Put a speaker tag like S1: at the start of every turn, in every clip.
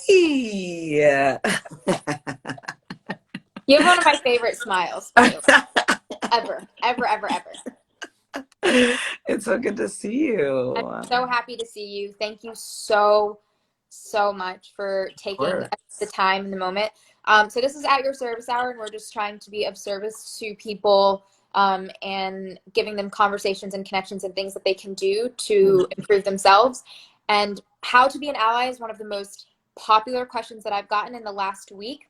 S1: Hey!
S2: You have one of my favorite smiles, by the way, ever, ever, ever, ever.
S1: It's so good to see
S2: I'm
S1: you.
S2: so happy to see you. Thank you so, so much for
S1: Of
S2: taking the
S1: course.
S2: time and the moment. So this is at your service hour, and we're just trying to be of service to people and giving them conversations and connections and things that they can do to improve themselves. And how to be an ally is one of the most popular questions that I've gotten in the last week.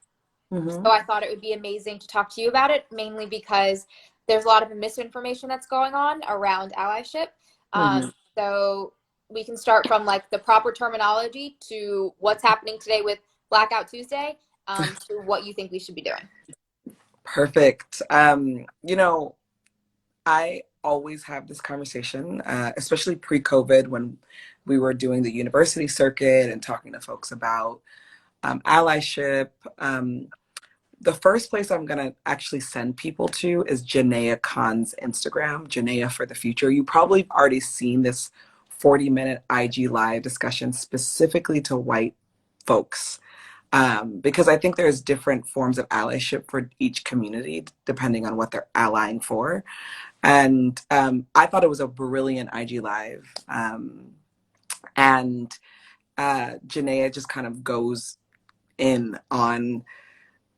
S1: Mm-hmm.
S2: So I thought it would be amazing to talk to you about it, mainly because there's a lot of misinformation that's going on around allyship.
S1: Mm-hmm.
S2: So we can start from like the proper terminology to what's happening today with Blackout Tuesday, to what you think we should be doing.
S1: Perfect. I always have this conversation, especially pre-COVID when we were doing the university circuit and talking to folks about allyship. The first place I'm going to actually send people to is Janaea Khan's Instagram, Janaea for the Future. You probably have already seen this 40-minute IG live discussion specifically to white folks. Because I think there's different forms of allyship for each community depending on what they're allying for. And I thought it was a brilliant IG live. And Janaea just kind of goes in on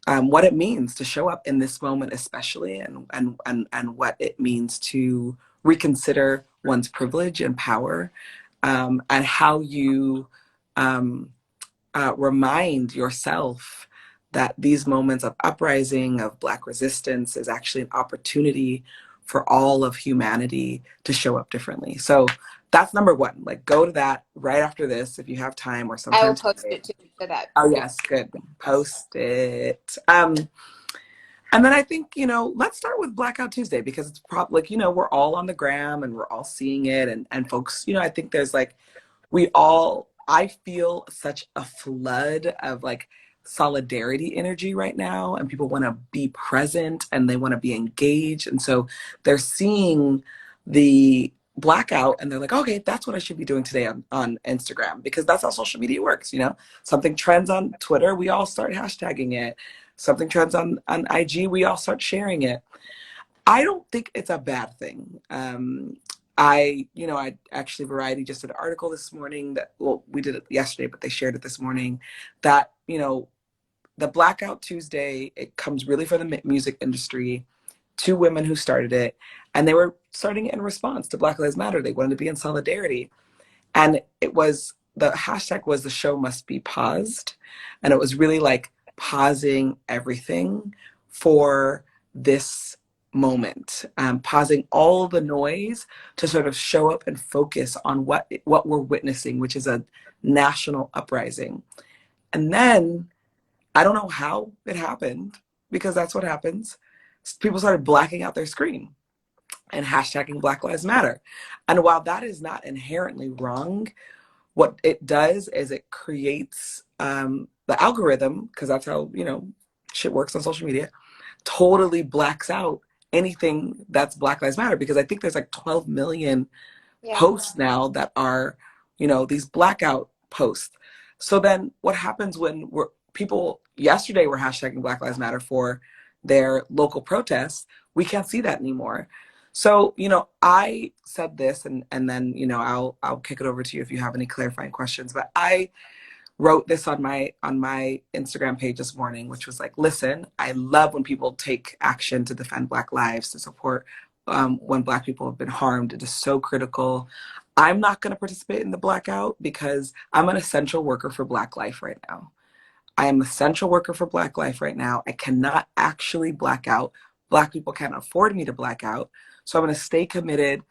S1: what it means to show up in this moment, especially, and what it means to reconsider one's privilege and power, and how you um, remind yourself that these moments of uprising, of Black resistance, is actually an opportunity for all of humanity to show up differently. So that's number one. Like, go to that right after this if you have time, or
S2: I
S1: sometime
S2: will post
S1: today.
S2: it too so that
S1: Oh
S2: people.
S1: yes, good. Post it. And then I think, let's start with Blackout Tuesday because it's probably like, we're all on the gram and we're all seeing it. And folks, I think there's like, I feel such a flood of like solidarity energy right now. And people want to be present and they want to be engaged. And so they're seeing the blackout and they're like, okay, that's what I should be doing today on Instagram, because that's how social media works. Something trends on Twitter, we all start hashtagging it. Something trends on IG, we all start sharing it. I don't think it's a bad thing. I actually, Variety just did an article this morning that, well, we did it yesterday, but they shared it this morning, that, the Blackout Tuesday, it comes really from the music industry, two women who started it, and they were starting it in response to Black Lives Matter. They wanted to be in solidarity. And the hashtag was the show must be paused. And it was really like pausing everything for this moment, pausing all the noise to sort of show up and focus on what we're witnessing, which is a national uprising. And then I don't know how it happened, because that's what happens. People started blacking out their screen and hashtagging Black Lives Matter. And while that is not inherently wrong, what it does is it creates the algorithm, because that's how, shit works on social media, totally blacks out anything that's Black Lives Matter, because I think there's like 12 million
S2: Yeah.
S1: posts now that are, these blackout posts. So then what happens when people yesterday were hashtagging Black Lives Matter for their local protests? We can't see that anymore. So, I said this, and then, I'll kick it over to you if you have any clarifying questions. But I wrote this on my Instagram page this morning, which was like, listen, I love when people take action to defend Black lives, to support when Black people have been harmed. It is so critical. I'm not going to participate in the blackout because I'm an essential worker for Black life right now. I am an essential worker for Black life right now. I cannot actually black out. Black people can't afford me to black out. So I'm going to stay committed.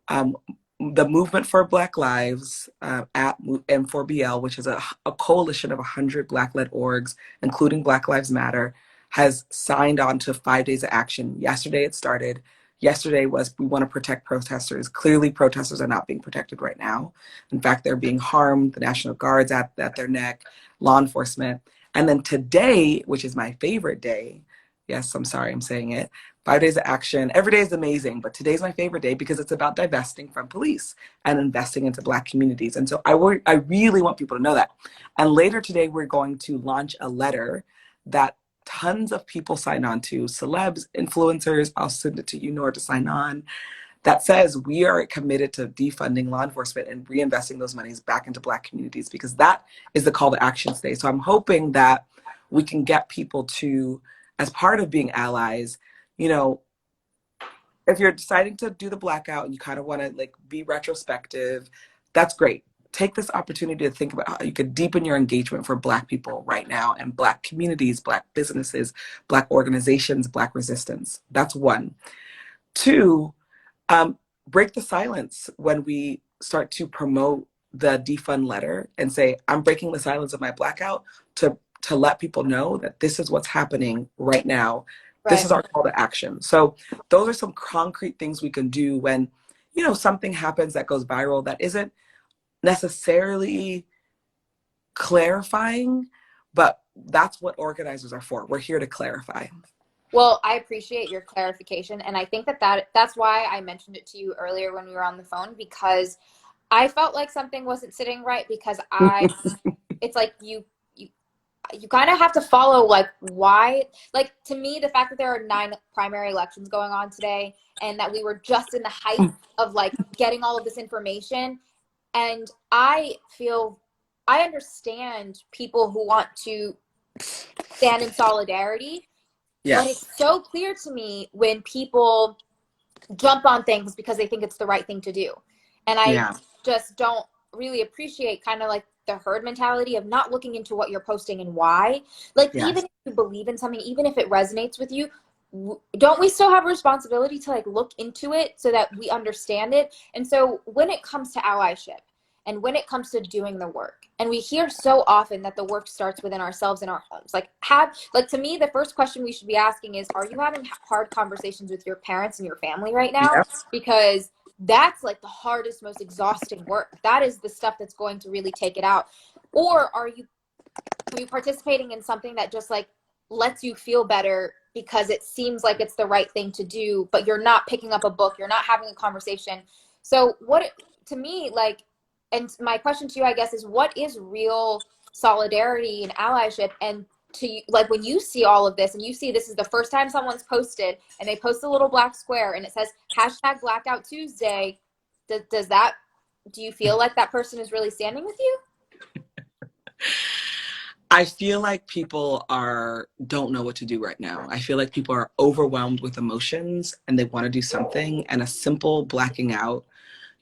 S1: Um, the Movement for Black Lives at M4BL, which is a coalition of 100 Black-led orgs, including Black Lives Matter, has signed on to 5 days of action. Yesterday it started. Yesterday was, we want to protect protesters. Clearly, protesters are not being protected right now. In fact, they're being harmed. The National Guard's at their neck, law enforcement. And then today, which is my favorite day, Yes, I'm sorry, I'm saying it. 5 days of action. Every day is amazing, but today's my favorite day because it's about divesting from police and investing into Black communities. And so I really want people to know that. And later today, we're going to launch a letter that tons of people sign on to, celebs, influencers. I'll send it to you, Nora, to sign on, that says we are committed to defunding law enforcement and reinvesting those monies back into Black communities, because that is the call to action today. So I'm hoping that we can get people to, as part of being allies, you know, if you're deciding to do the blackout and you kind of want to like be retrospective, that's great. Take this opportunity to think about how you could deepen your engagement for Black people right now, and Black communities, Black businesses, Black organizations, Black resistance. That's one. Two, break the silence when we start to promote the defund letter and say, I'm breaking the silence of my blackout to let people know that this is what's happening right now. This
S2: Right.
S1: is our call to action. So those are some concrete things we can do when, you know, something happens that goes viral that isn't necessarily clarifying, but that's what organizers are for. We're here to clarify.
S2: Well, I appreciate your clarification, and I think that's why I mentioned it to you earlier when we were on the phone, because I felt like something wasn't sitting right, because it's like you kind of have to follow like why, like to me the fact that there are 9 primary elections going on today and that we were just in the height of like getting all of this information, and I understand people who want to stand in solidarity.
S1: Yes.
S2: But it's so clear to me when people jump on things because they think it's the right thing to do. And I just don't really appreciate kind of like the herd mentality of not looking into what you're posting and why. Like, even if you believe in something, even if it resonates with you, don't we still have a responsibility to like look into it so that we understand it? And so when it comes to allyship, and when it comes to doing the work, and we hear so often that the work starts within ourselves in our homes, like to me, the first question we should be asking is, are you having hard conversations with your parents and your family right now?
S1: Yep.
S2: Because that's like the hardest, most exhausting work. That is the stuff that's going to really take it out. Or are you participating in something that just like lets you feel better because it seems like it's the right thing to do, but you're not picking up a book, you're not having a conversation? So what, to me, like, and my question to you, I guess, is what is real solidarity and allyship? And to like, when you see all of this and you see this is the first time someone's posted and they post a little black square and it says hashtag Blackout Tuesday, do you feel like that person is really standing with you?
S1: I feel like people don't know what to do right now. I feel like people are overwhelmed with emotions and they want to do something, and a simple blacking out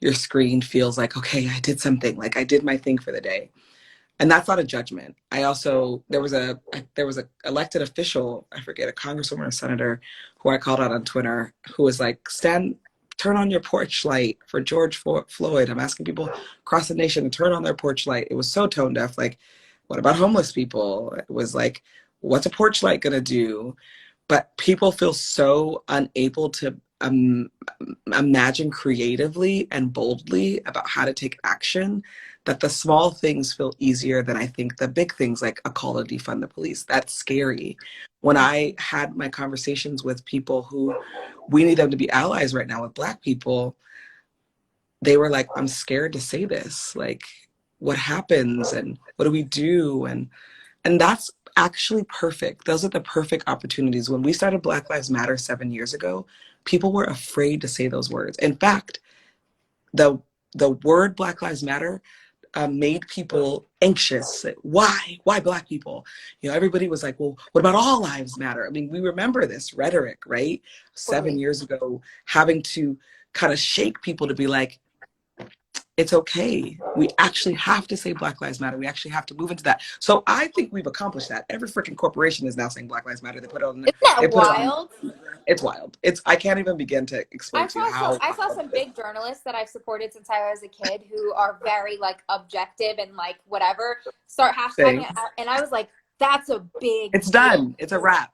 S1: your screen feels like, okay, I did something, like I did my thing for the day. And that's not a judgment. I also, there was a elected official, I forget, a congresswoman or senator, who I called out on Twitter, who was like, turn on your porch light for George Floyd. I'm asking people across the nation to turn on their porch light. It was so tone deaf. Like, what about homeless people? It was like, what's a porch light gonna do? But people feel so unable to imagine creatively and boldly about how to take action, that the small things feel easier than I think the big things, like a call to defund the police. That's scary. When I had my conversations with people who we need them to be allies right now with Black people, they were like, I'm scared to say this. Like, what happens and what do we do? And that's actually perfect. Those are the perfect opportunities. When we started Black Lives Matter 7 years ago, people were afraid to say those words. In fact, the word Black Lives Matter made people anxious. Why? Why Black people? You know, everybody was like, well, what about all lives matter? I mean, we remember this rhetoric, right? 7 years ago, having to kind of shake people to be like, it's okay. We actually have to say Black Lives Matter. We actually have to move into that. So I think we've accomplished that. Every freaking corporation is now saying Black Lives Matter. They put it on.
S2: Isn't that wild?
S1: It's wild. I can't even begin to explain to you how.
S2: I saw some big journalists that I've supported since I was a kid who are very like objective and like whatever start hashtagging it, and I was like, that's a big.
S1: It's done. It's a wrap.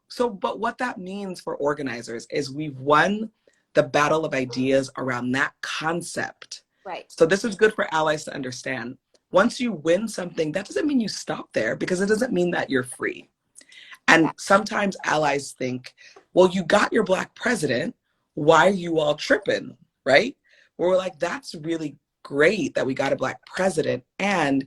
S1: So, but what that means for organizers is we've won the battle of ideas around that concept.
S2: Right.
S1: So this is good for allies to understand. Once you win something, that doesn't mean you stop there, because it doesn't mean that you're free. And sometimes allies think, well, you got your Black president. Why are you all tripping? Right? Where we're like, that's really great that we got a Black president. And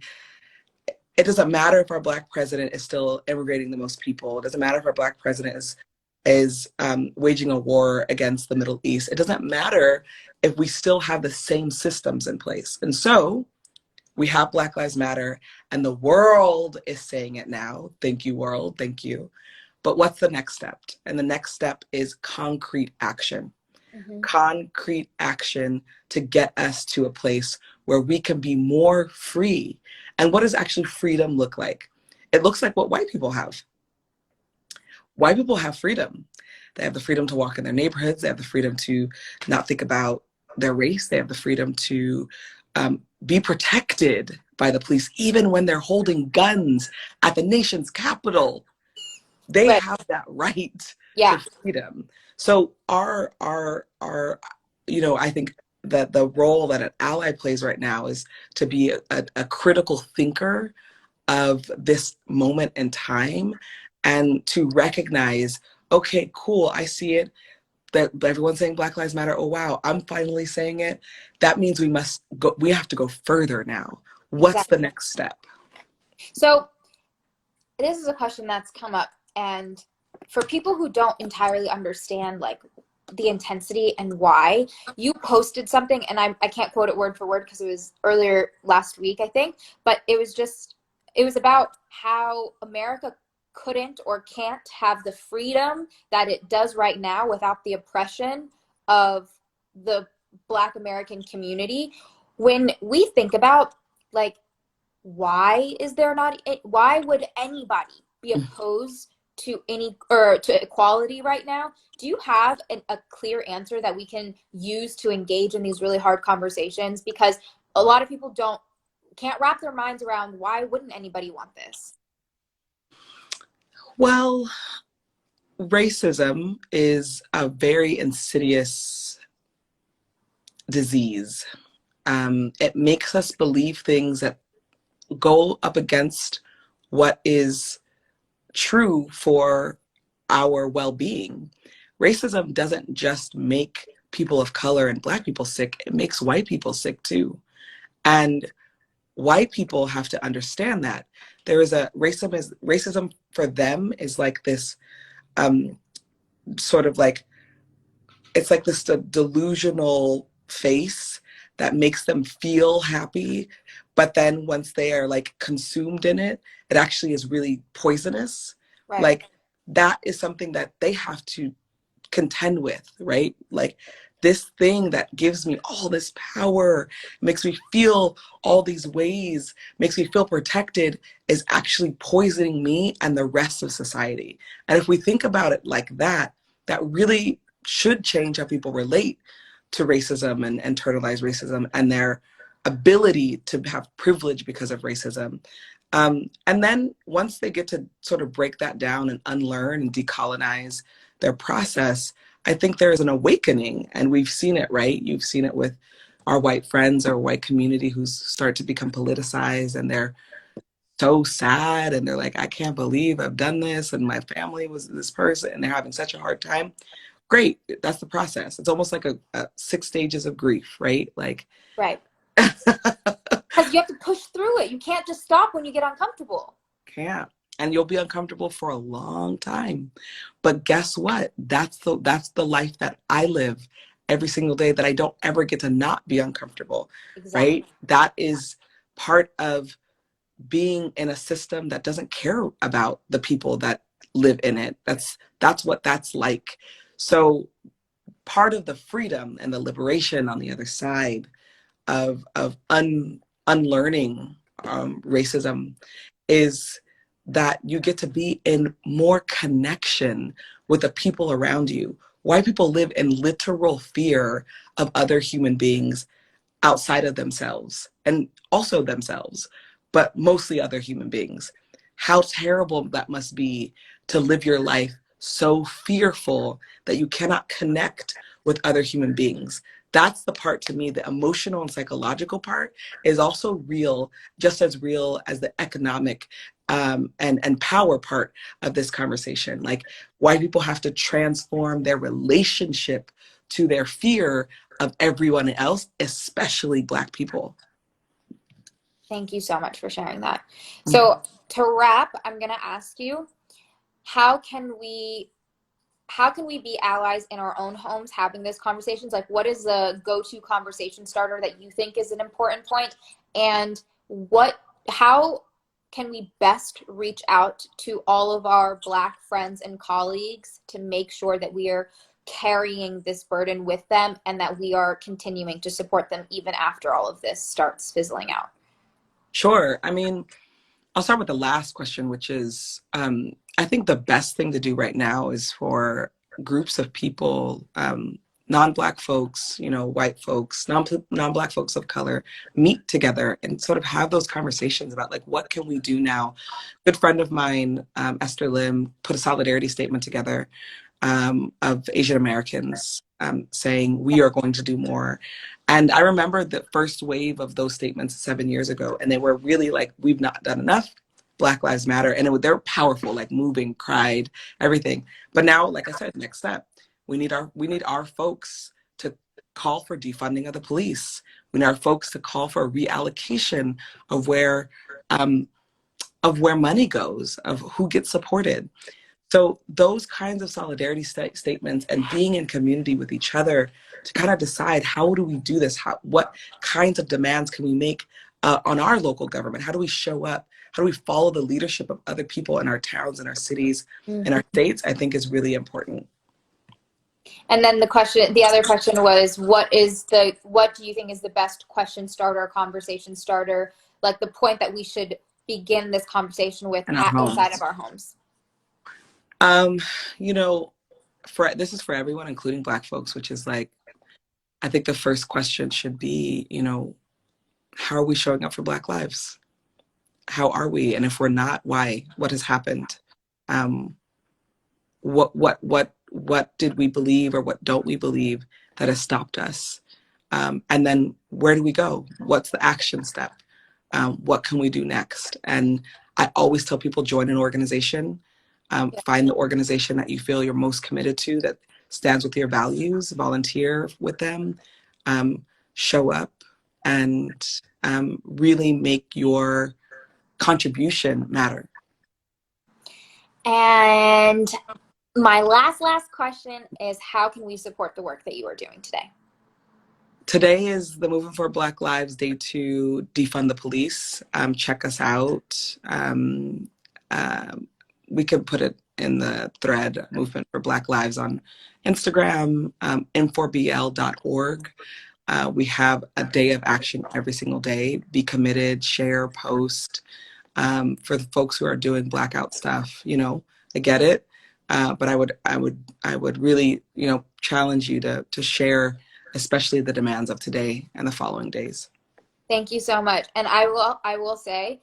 S1: it doesn't matter if our Black president is still immigrating the most people. It doesn't matter if our Black president is waging a war against the Middle East. It doesn't matter if we still have the same systems in place. And so we have Black Lives Matter, and the world is saying it now. Thank you, world. Thank you. But what's the next step? And the next step is concrete action.
S2: Mm-hmm.
S1: Concrete action to get us to a place where we can be more free. And what does actually freedom look like? It looks like what white people have. White people have freedom. They have the freedom to walk in their neighborhoods. They have the freedom to not think about their race. They have the freedom to be protected by the police, even when they're holding guns at the nation's capital. They have that right to freedom. So our I think that the role that an ally plays right now is to be a critical thinker of this moment in time, and to recognize, okay, cool, I see it, that everyone's saying Black Lives Matter. Oh, wow, I'm finally saying it. That means we have to go further now. What's the next step?
S2: So this is a question that's come up, and for people who don't entirely understand like the intensity and why, you posted something, and I can't quote it word for word because it was earlier last week, I think, but it was about how America couldn't or can't have the freedom that it does right now without the oppression of the Black American community. When we think about like, why would anybody be opposed to equality right now? Do you have a clear answer that we can use to engage in these really hard conversations? Because a lot of people can't wrap their minds around, why wouldn't anybody want this?
S1: Well, racism is a very insidious disease. It makes us believe things that go up against what is true for our well-being. Racism doesn't just make people of color and Black people sick, it makes white people sick too. And white people have to understand that there is racism for them is like this sort of like, it's like this delusional face that makes them feel happy, but then once they are like consumed in it, it actually is really poisonous.
S2: Right.
S1: Like that is something that they have to contend with, right? Like this thing that gives me all this power, makes me feel all these ways, makes me feel protected, is actually poisoning me and the rest of society. And if we think about it like that, that really should change how people relate to racism and internalized racism and their ability to have privilege because of racism. And then once they get to sort of break that down and unlearn and decolonize their process, I think there is an awakening, and we've seen it, right? You've seen it with our white friends, our white community who start to become politicized, and they're so sad, and they're like, I can't believe I've done this, and my family was this person, and they're having such a hard time. Great, that's the process. It's almost like a 6 stages of grief, right? Like,
S2: right. Because you have to push through it. You can't just stop when you get uncomfortable.
S1: Can't. And you'll be uncomfortable for a long time. But guess what? That's the life that I live every single day, that I don't ever get to not be uncomfortable. Exactly. Right? That is part of being in a system that doesn't care about the people that live in it. That's what that's like. So part of the freedom and the liberation on the other side of unlearning racism is that you get to be in more connection with the people around you. White people live in literal fear of other human beings outside of themselves, and also themselves, but mostly other human beings. How terrible that must be to live your life so fearful that you cannot connect with other human beings. That's the part, to me, the emotional and psychological part is also real, just as real as the economic and power part of this conversation. Like, white people have to transform their relationship to their fear of everyone else, especially Black people.
S2: Thank you so much for sharing that. So to wrap, I'm going to ask you, how can we be allies in our own homes having these conversations? Like, what is the go-to conversation starter that you think is an important point? And how can we best reach out to all of our Black friends and colleagues to make sure that we are carrying this burden with them and that we are continuing to support them even after all of this starts fizzling out?
S1: Sure. I mean, I'll start with the last question, which is, I think the best thing to do right now is for groups of people, non-Black folks, white folks, non-Black folks of color, meet together and sort of have those conversations about, like, what can we do now? A good friend of mine, Esther Lim, put a solidarity statement together of Asian Americans saying we are going to do more. And I remember the first wave of those statements 7 years ago, and they were really like, we've not done enough. Black Lives Matter. And they're powerful, like moving, cried, everything. But now, like I said, next step, we need our folks to call for defunding of the police. We need our folks to call for a reallocation of where money goes, of who gets supported. So those kinds of solidarity statements and being in community with each other to kind of decide, how do we do this? What kinds of demands can we make on our local government? How do we show up? How do we follow the leadership of other people in our towns, in our cities, in our states, I think is really important.
S2: And then the other question was, what do you think is the best question starter, conversation starter, like the point that we should begin this conversation with inside of our homes?
S1: This is for everyone, including Black folks, which is like, I think the first question should be, how are we showing up for Black lives? How are we? And if we're not, why? What has happened? What did we believe, or what don't we believe that has stopped us? And then where do we go? What's the action step? What can we do next? And I always tell people, join an organization. Find the organization that you feel you're most committed to, that stands with your values, volunteer with them, show up, and really make your contribution matter.
S2: And my last question is, how can we support the work that you are doing today?
S1: Today is the Movement for Black Lives Day to defund the police. Check us out. We can put it in the thread, Movement for Black Lives, on Instagram, m4bl.org. We have a day of action every single day. Be committed, share, post. For the folks who are doing blackout stuff, I get it. But I would really, challenge you to share, especially the demands of today and the following days.
S2: Thank you so much. And I will say,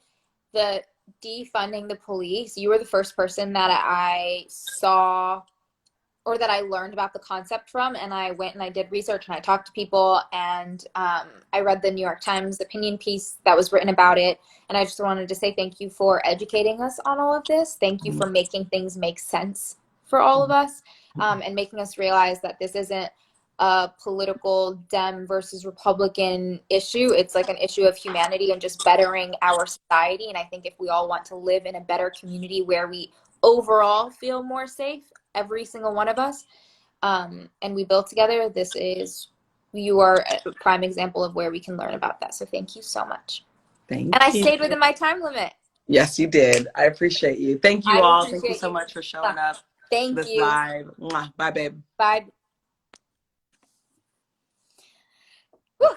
S2: the defunding the police, you were the first person that I saw or that I learned about the concept from, and I went and I did research and I talked to people, and I read the New York Times opinion piece that was written about it, and I just wanted to say thank you for educating us on all of this. Thank you for making things make sense for all of us, and making us realize that this isn't a political Dem versus Republican issue. It's like an issue of humanity and just bettering our society. And I think if we all want to live in a better community where we overall feel more safe, every single one of us, and we build together, you are a prime example of where we can learn about that. So thank you so much.
S1: Thank you.
S2: And I stayed within my time limit.
S1: Yes, you did. I appreciate you. Thank you all. Thank you so much for showing up.
S2: Thank you.
S1: Live. Bye, babe.
S2: Bye. Whew.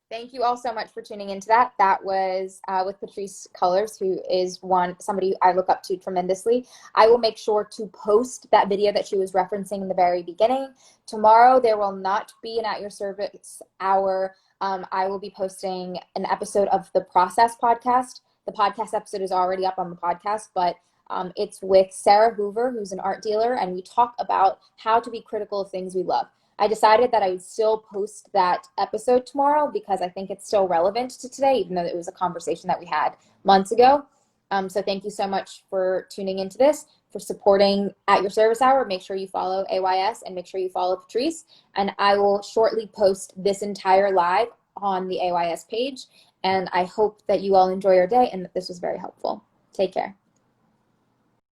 S2: Thank you all so much for tuning into that. That was with Patrisse Cullors, who is somebody I look up to tremendously. I will make sure to post that video that she was referencing in the very beginning. Tomorrow, there will not be an At Your Service hour. I will be posting an episode of the Process podcast. The podcast episode is already up on the podcast, but it's with Sarah Hoover, who's an art dealer, and we talk about how to be critical of things we love. I decided that I would still post that episode tomorrow because I think it's still relevant to today, even though it was a conversation that we had months ago. So thank you so much for tuning into this, for supporting At Your Service Hour. Make sure you follow AYS and make sure you follow Patrisse. And I will shortly post this entire live on the AYS page. And I hope that you all enjoy your day and that this was very helpful. Take care.